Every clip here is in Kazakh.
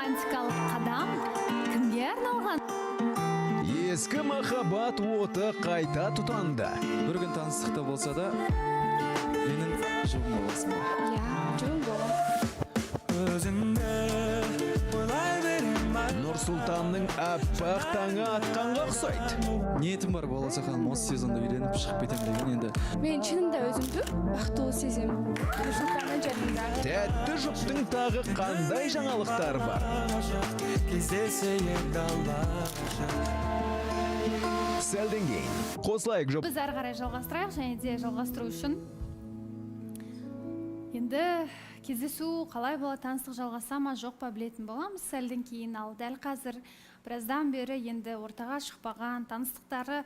романтикалық қадам кімге арналған? Ескі махаббат оты қайта тұтанды. Бір күн таныстықта болса да, менің жұбым боласың. Жұбым бола. Өзіңді ойлай беремін. Нұрсұлтанның аппақ таңы атқанға ұқсайды. Ниетім бар боласа ханым, осы сезонда үйленіп шығып кетемін деген енді. Мен шынында өзімді бақыттылы сеземін. Нұрсұлтанның жанындағы. Тәтті жұптың тағы қандай жаңалықтар бар? Кездесе енді Сәлден кейін қосылайық жоп. Біз әрі қарай жалғастырайық және де жалғастыру үшін енді кездесу қалай болады, таныстық жалғаса ма жоқ па білетін боламыз сәлден кейін. Ал дәл қазір біраздан бері енді ортаға шықпаған таныстықтары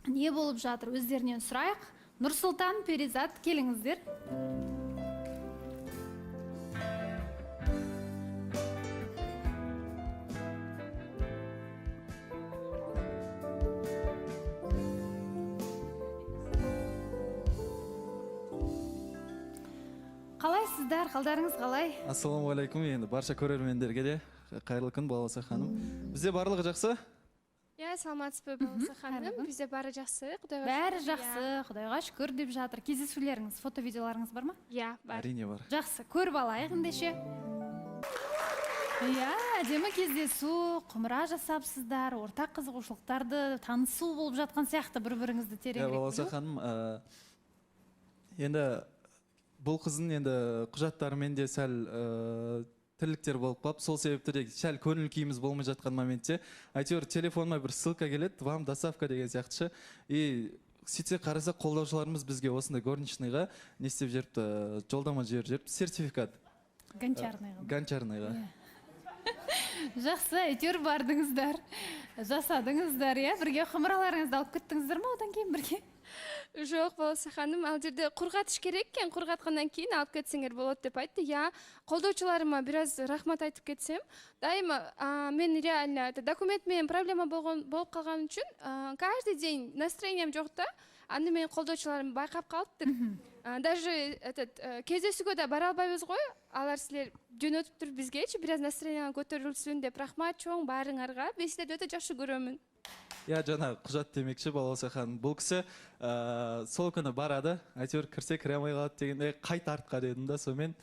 не болып жатыр, өздерінен сұрайық. Нұрсұлтан, Перизат, келіңіздер. Қалайсыздар, қалдарыңыз қалай? Ассалаумағалейкум, енді барша көрермендерге де қайырлы күн Балауса ханым. Бізде барлығы жақсы? Я, саламатсыз ба Балауса ханым? Бізде бәрі жақсы, Құдайға шүкір. Бәрі жақсы, Құдайға шүкір деп жатыр. Кездесулеріңіз, фото-видеоларыңыз бар ма? Я, бар. Әрине бар. Жақсы, көріп алайық ендеше. Иә, әдемі кездесу, құмыра жасапсыздар, ортақ қызығушылықтарды танысу болып жатқан сияқты бір-біріңізді тереңірек Балауса ханым, енді бұл қыздың енді құжаттарымен де сәл тірліктер болып қалып, сол себепті де сәл көңіл күйіміз болмай жатқан моментте әйтеуір телефоныма бір ссылка келеді, вам доставка деген сияқтышы. И сөйтсе қараса қолдаушыларымыз бізге осындай горничныйға не істеп жіберіпті, жолдама жіберіп, сертификат. Гончарныйға. Жақсы, әйтеуір бардыңыздар, жасадыңыздар, иә? Бірге құмыраларыңызды алып кеттіңіздер ма одан кейін бірге? Жоқ, Балауса ханым, ал жерде құрғатыш керек екен, құрғатқаннан кейін алып кетсеңер болады деп айтты. Я, қолдаушыларыма біраз рахмат айтып кетсем, дайыма мен реально документмен проблема болып қалған үшін, каждый день настроением жоқ та, аны мен қолдаушыларым байқап қалыптыр. Даже кездесуге де бара албайбыз ғой, алар сілер жөнөтүп тұр бізгечі, біраз настроенияны көтерілсін деп рахмат чоң барыңарға, мен сілерді өте жақсы көремін. Я, жаңа құжат демекші Балауса ханым, бұл кісі сол күні барады, әйтеуір кірсе кіре алмай қалады дегенде қайт артқа дедім да, сонымен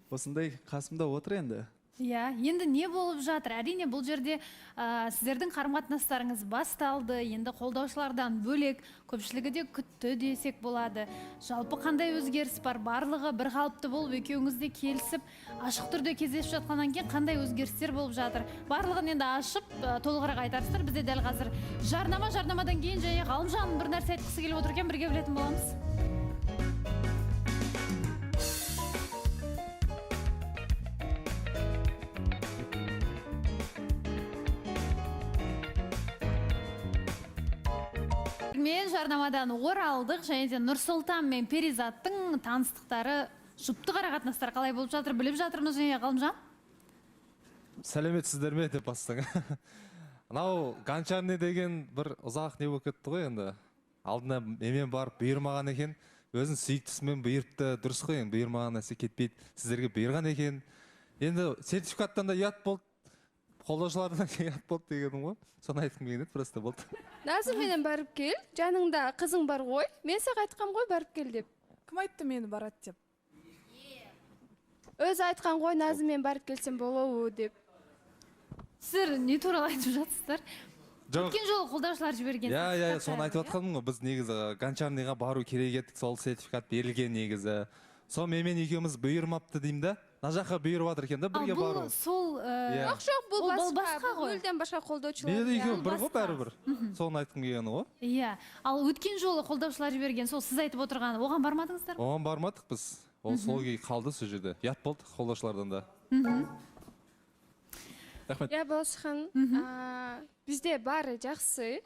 осындай қасымда отыр енді. Иә, енді не болып жатыр? Әрине бұл жерде сіздердің қарым-қатынастарыңыз басталды, енді қолдаушылардан бөлек көпшілігі де күтті десек болады. Жалпы қандай өзгеріс бар? Барлығы бір қалыпты болып, екеуіңізде келісіп, ашық түрде кездесіп жатқаннан кейін қандай өзгерістер болып жатыр? Барлығын енді ашып, толығырақ айтарсыздар. Бізде дәл қазір жарнамадан кейін және Ғалымжан бір нәрсе айтқысы келіп отыр екен, бірге білетін боламыз. Мен жарнамадан оралдық және де Нұрсұлтан мен Перизаттың таныстықтары, жұптық арақатынастары қалай болып жатыр, біліп жатырмыз және Ғалымжан? Сәлеметсіздер ме деп бастың. Анау Гончарный деген бір ұзақ не болып кетті ғой енді. Алдына менімен барып бұйырмаған екен, өзін сүйіктісімен бұйырыпты, дұрыс қой, бұйырмаған нәрсе кетпейді, сіздерге бұйырған екен. Енді сертификаттан да ұят болды. Қолдаушылардан ұят болды дегенім ғой. Соны айтқым келеді, просто болды. Назым менен барып кел, жаныңда қызың бар ғой, мен саған айтқам ғой барып кел деп. Кім айтты мені барат деп? Өзі айтқан ғой, Назым мен барып келсем болуы деп. Сіздер не туралы айтып жатсыздар? Өткен жолы қолдаушылар жіберген. Иә, соны айтып жатқаным ғой. Біз негізі Гончарныйға бару керек едік, сол сертификат берілген негізі. Сол менімен екеуміз бұйырмапты деймін да. Мына жаққа бұйырып жатыр екен да, бірге бару. Жоқ, бұл басқа ғой. Мүлдем басқа қолдаушылар. Менде екеуі бір ғой, бәрібір. Соны айтқым келгені ғой. Иә. Ал өткен жолы қолдаушылар жіберген, сол сіз айтып отырған, оған бармадыңыздар? Оған бармадық біз. Ол сол күй қалды сол жерде. Ұят болды қолдаушылардан да. Рахмет. Я, Балауса ханым, бізде бары жақсы.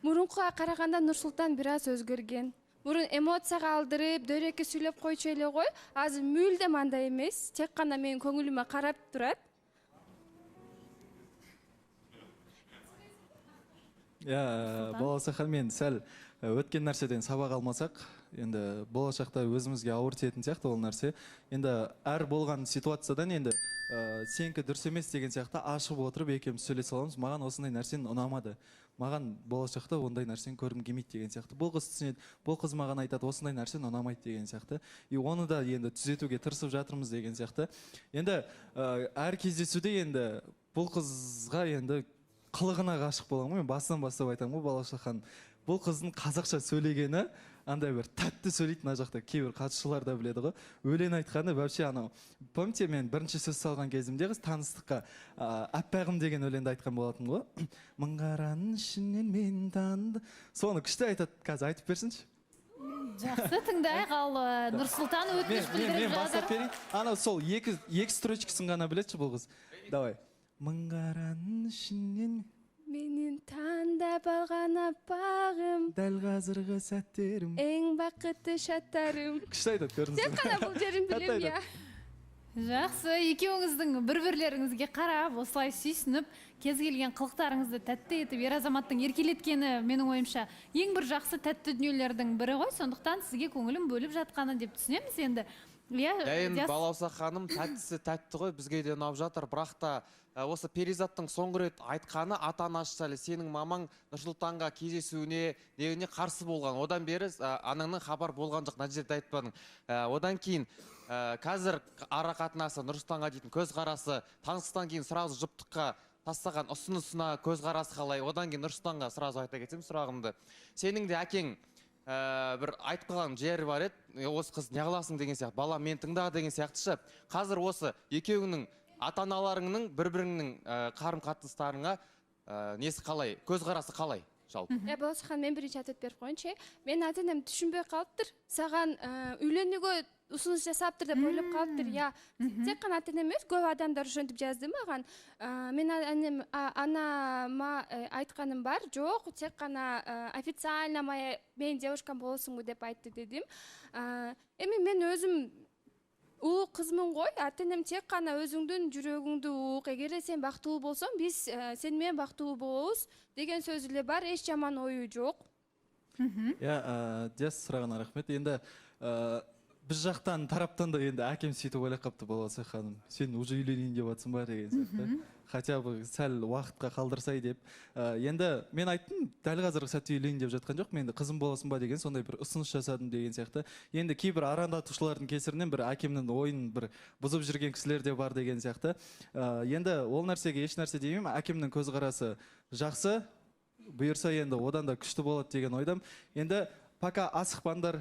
Мұрынға қарағанда Нұрсұлтан біраз өзгерген. Бұрын эмоцияға алдырып, дөрекі сөйлеп қойшы еле ғой. Азы мүлдем андай емес, тек қана менің көңіліме қарап тұрады. Балауса ханым, мен сәл өткен нәрседен сабақ алмасақ, енді болашақта өзімізге ауыр тиетін сияқты ол нәрсе. Енді әр болған ситуациядан енді сенікі дұрыс емес деген сияқты ашып отырып екеуміз сөйлесе аламыз. Маған осындай нәрсені ұнамады. Маған болашақта ондай нәрсені көргім келмейді деген сияқты. Бұл қыз түсінеді, бұл қыз маған айтады осындай нәрсені ұнамайды деген сияқты. И оны да енді түзетуге тырысып жатырмыз деген сияқты. Енді әр кездесуде енді бұл қызға енді қылығына ғашық боламын. Мен басынан бастап айтамын ғой Балауса ханым. Бұл қыздың қазақша сөйлегені андай бір тәтті сөйлейді мына жақта кейбір қатысушылар да біледі ғой. Өлең айтқаны вообще анау. Помните, мен бірінші сөз салған кезімде қыз таныстыққа аппағым деген өлеңді айтқан болатын ғой. Мың қараның ішінен мен таныды. Соны күшті айтады. Қазір айтып берсінші. Жақсы, тыңдайық. Ал Нұрсұлтан өтініш білдіріп Мен бастап жатыр. берейін. Анау сол екі строчкасын ғана біледі бұл қыз. Давай. Мың қараның ішінен Менің таңдап алған аппағым, дәл қазіргі сәттерім. ең бақытты шаттарым. Күшті айтады, көрдіңіз Тек қана бұл жерін білем, я. Жақсы, екеуіңіздің бір-бірлеріңізге қарап, осылай сүйсініп, кез келген қылықтарыңызды тәтті етіп, ер азаматтың еркелеткені менің ойымша ең бір жақсы тәтті дүниелердің бірі ғой. Сондықтан сізге көңілін бөліп жатқаны деп түсінеміз енді. Енді Балауса ханым тәттісі тәтті ғой, бізге де ұнап жатыр, бірақ та осы Перизаттың соңғы рет айтқаны ата-анасы сәлі сенің мамаң Нұрсұлтанға кездесуіне дегеніне қарсы болған. Одан бері анаңның хабар болған жоқ, мына жерде айтпадың. Одан кейін қазір ара қатынасы Нұрсұлтанға дейтін көзқарасы, таныстан кейін сразу жұптыққа тастаған ұсынысына көзқарасы қалай? Одан кейін Нұрсұлтанға сразу айта кетсем сұрағымды. Сенің де әкең бір айтып қалған жері бар еді, осы қыз неғыласың деген сияқты, бала мен тыңда деген сияқтышы. Қазір осы екеуіңнің ата-аналарыңның бір-біріңнің қарым-қатынастарыңа несі қалай, көзқарасы қалай жалпы? Балауса ханым, мен бірінші айтып беріп қойыншы. Мен ата-анам түсінбей қалыптыр. Саған үйленуге ұсыныс жасаптыр деп ойлап қалыптыр. Я тек қана ата-анам емес, көп адамдар жөнтіп жазды маған. Мен анама айтқаным бар, жоқ, тек қана официально мен девушкам боласың деп айтты дедім. Мен өзім ұлы қызмын ғой, ата-анам тек қана өзіңдің жүрегіңді уық, егер сен бақыттылы болсаң, біз сенімен бақыттылы болуыз деген сөзілі бар, еш жаман ойы жоқ. Диас, сұрағына рахмет. Енді біз жақтан тараптан да енді әкем сөйтіп ойлап қапты Балауса ханым. Сен уже үйленейін деп жатсың ба деген сияқты. Хотя бы сәл уақытқа қалдырсай деп. Енді мен айттым, дәл қазіргі сәтте үйленейін деп жатқан жоқ. Мен қызым боласың ба деген сондай бір ұсыныс жасадым деген сияқты. Енді кейбір арандатушылардың кесірінен бір әкемнің ойын бір бұзып жүрген кісілер де бар деген сияқты. Енді ол нәрсеге еш нәрсе демеймін. Әкемнің көзқарасы жақсы. Бұйырса енді одан да күшті болады деген ойдам. Енді пока асықпаңдар,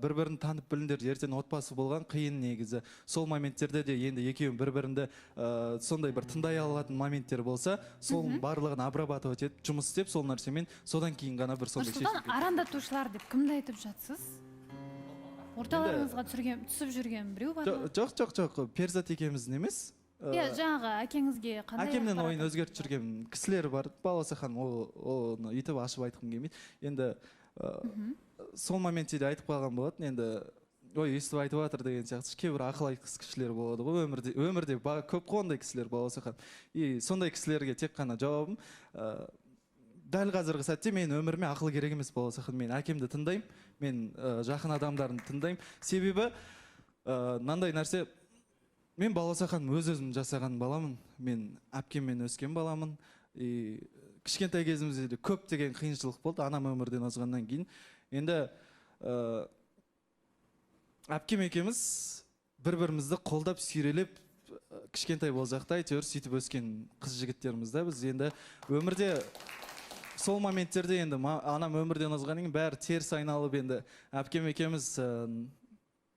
бір-бірін танып біліңдер, ертең отбасы болған қиын негізі. Сол моменттерде де енді екеуін бір-бірінді сондай бір тыңдай алатын моменттер болса, сол барлығын обрабатывать етіп, жұмыс істеп, сол нәрсемен содан кейін ғана бір сондай шешім. Нұрсұлтан, арандатушылар деп кімді айтып жатсыз? Орталарыңызға түсіп жүрген біреу бар ма? Жоқ, Перизат екеуміздің емес. Жаңағы әкеңізге қандай Әкемнің ойын өзгертіп жүрген кісілер бар. Балауса ханым, оны үйтіп ашып айтқым келмейді. Енді сол моментте де айтып қалған болатын. Енді ой, естіп айтып жатыр деген сияқты кейбір ақыл айтқыс кісілер болады ғой өмірде көп қой ондай кісілер Балауса ханым. И сондай кісілерге тек қана жауабым, дәл қазіргі сәтте мен өміріме ақыл керек емес Балауса ханым. Мен әкемді тыңдаймын, мен жақын адамдарын тыңдаймын. Себебі мынандай нәрсе, мен Балауса ханым өз-өзім жасаған баламын. Мен әпкеммен өскен баламын. Кішкентай кезімізде де көп деген қиыншылық болды, анам өмірден озғаннан кейін. Енді әпкем екеуміз бір-бірімізді қолдап сүйрелеп, кішкентай болсақ та әйтеуір сөйтіп өскен қыз жігіттерміз да біз. Енді өмірде сол моменттерде енді анам өмірден озғаннан кейін бәрі теріс айналып, енді әпкем екеуміз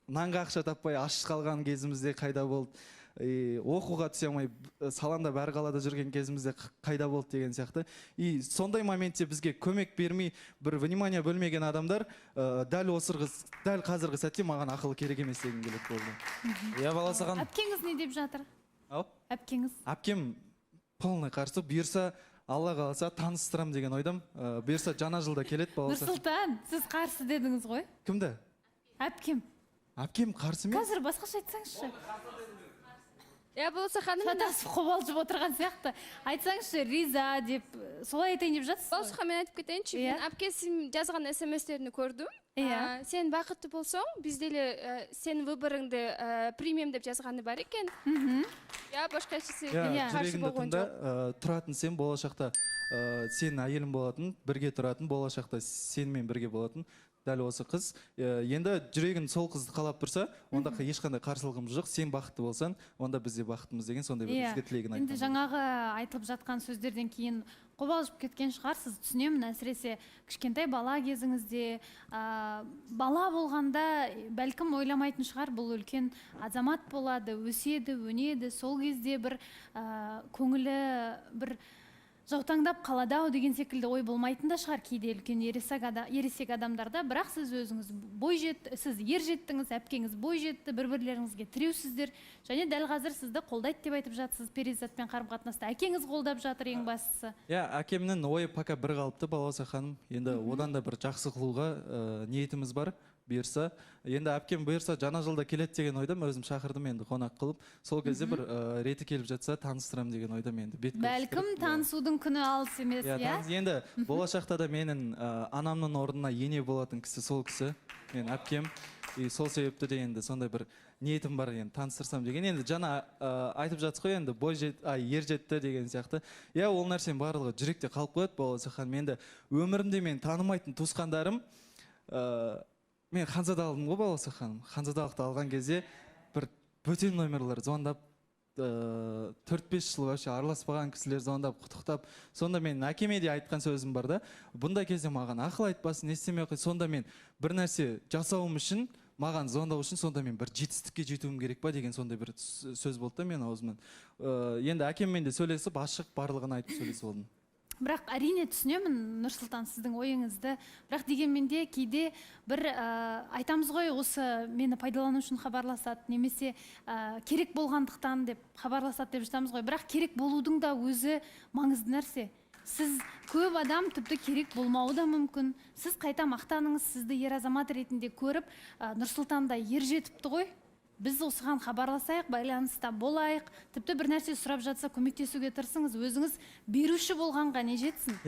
нанға ақша таппай аш қалған кезімізде қайда болды, оқуға түсе алмай саланда бәр қалада жүрген кезімізде қайда болды деген сияқты. И сондай моментте бізге көмек бермей, бір внимание бөлмеген адамдар дәл қазіргі сәтте маған ақыл керек емес деген келеді болды. Балауса ханым. Әпкеңіз не деп жатыр? Әпкеңіз? Әпкем полный қарсы, бұйырса Алла қаласа таныстырам деген ойдам. Бұйырса жаңа жылда келеді Балауса. Нұрсұлтан, сіз қарсы дедіңіз ғой? Кімді? Әпкем. Әпкем қарсы мен? Қазір басқаша айтсаңызшы. болса ханым, шатасып қобалжып отырған сияқты. Айтсаңызшы, риза деп, солай айтайын деп жатсыз ғой? болса мен айтып кетейінші. Иә. Мен әпкесім жазған смс-терін көрдім. Иә. Сен бақытты болсаң, бізделі сен выборыңды примем деп жазғаны бар екен. Башқа ешесі қарсы жүрегіңді болған тыңда, жоқ. тұратын сен болашақта сенің әйелің болатын, бірге тұратын, болашақта сенімен бірге болатын. Дәл осы қыз. Енді жүрегін сол қызды қалап тұрса, онда ешқандай қарсылығымыз жоқ. Сен бақытты болсаң, онда біз де бақыттымыз деген сондай бір бізге тілегін Енді айтқан. жаңағы айтылып жатқан сөздерден кейін қобалжып кеткен шығарсыз, түсінемін. Әсіресе кішкентай бала кезіңізде, бала болғанда бәлкім ойламайтын шығар, бұл үлкен азамат болады, өседі, өнеді. Сол кезде бір көңілі бір жаутаңдап қалады-ау деген секілді ой болмайтын да шығар кейде үлкен ересек адамдарда. Бірақ сіз өзіңіз сіз ер жеттіңіз, әпкеңіз бой жетті, бір-бірлеріңізге тіреусіздер. Және дәл қазір сізді қолдайды деп айтып жатсыз перизатпен қарым-қатынаста. Әкеңіз қолдап жатыр ең бастысы. Әкемнің ойы пока бір қалыпты, Балауса ханым. Енді одан да бір жақсы қылуға ниетіміз бар. Бұйырса, енді әпкем бұйырса жаңа жылда келеді деген ойдам, өзім шақырдым енді қонақ қылып. Сол кезде бір реті келіп жатса таныстырам деген ойдам енді. Бәлкім танысудың күні алыс емес, иә? Енді болашақта да менің анамның орнына ене болатын кісі сол кісі, мен әпкем. Сол себепті де енді сондай бір ниетім бар, енді таныстырсам деген. Енді жаңа айтып жатсыз ғой, енді ер жетті деген сияқты. Ол нәрсенің барлығы жүректе қалып қояды, Балауса ханым. Енді өмірімде мен танымайтын туысқандарым, мен Ханзада алдым ғой, Балауса ханым. Ханзадалықты алған кезде бір бөтен номерлер звондап, 4-5 жыл вообще араласпаған кісілер звондап, құттықтап. Сонда мен әкеме де айтқан сөзім бар да, бұндай кезде маған ақыл айтпасын, не істемей қой. Сонда мен бір нәрсе жасауым үшін, маған звондау үшін, сонда мен бір жетістікке жетуім керек па деген сондай бір сөз болды да мен аузымнан. Енді әкеммен де сөйлесіп, ашық барлығын айтып сөйлесіп болдым. Бірақ әрине түсінемін, Нұрсұлтан, сіздің ойыңызды. Бірақ дегенменде кейде бір айтамыз ғой, осы мені пайдалану үшін хабарласады, немесе керек болғандықтан деп хабарласады деп жатамыз ғой. Бірақ керек болудың да өзі маңызды нәрсе. Сіз көп адам тіпті керек болмауы да мүмкін. Сіз қайта мақтаныңыз, сізді ер азамат ретінде көріп, Нұрсұлтанда ер жетіпті ғой. Біз осыған хабарласайық, байланыста болайық. Тіпті бір нәрсе сұрап жатса көмектесуге тырысыңыз, өзіңіз беруші болғанға не жетсін?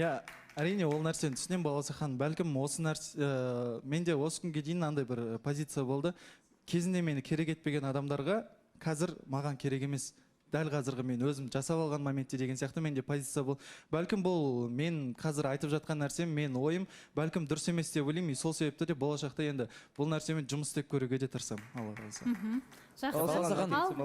Әрине ол нәрсені түсінем, Балауса ханым. Бәлкім осы нәрсе менде осы күнге дейін андай бір позиция болды. Кезінде мені керек етпеген адамдарға қазір маған керек емес. Дәл қазіргі мен өзім жасап алған моментте деген сияқты менде позиция бол. Бәлкім бұл мен қазір айтып жатқан нәрсем, мен ойым, бәлкім дұрыс емес деп ойлаймын. Сол себепті де болашақта енді бұл нәрсемен жұмыс істеп көруге де тырысамын. Алла қаласа. Жақсы.